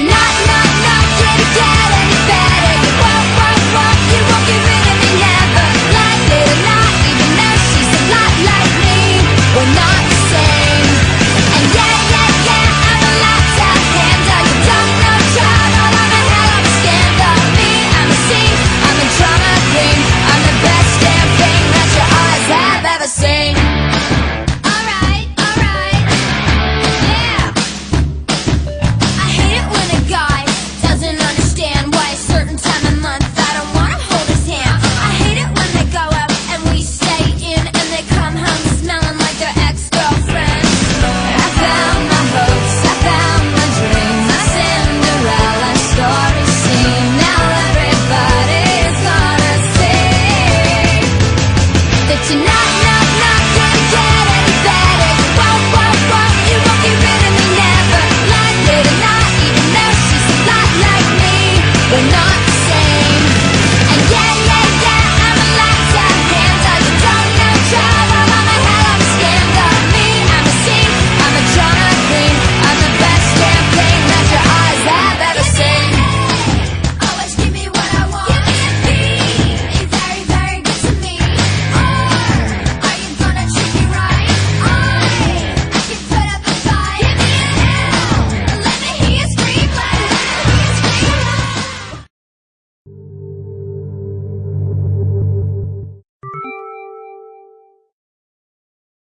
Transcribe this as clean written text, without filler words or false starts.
you're not gonna get any better. You won't, you won't get rid of me never. Like it or not, even though she's a lot like me, we're not the same. And yeah, I'm a lot to handle. You don't know child, all I'm a hell of a scandal. Me, I'm a scene, I'm a drama queen. I'm the best damn thing that your eyes have ever seen. Alright, yeah. I hate it when a guy doesn't understand why a certain time of month I don't wanna hold his hand. I hate it when they go out and we stay in and they come home smelling like their ex-girlfriend. I found my hopes, I found my dreams, my Cinderella story scene. Now everybody's gonna see that you're not gonna get any better. You won't, you won't get rid of me never. Like it or not, even though she's a lot like me, we're not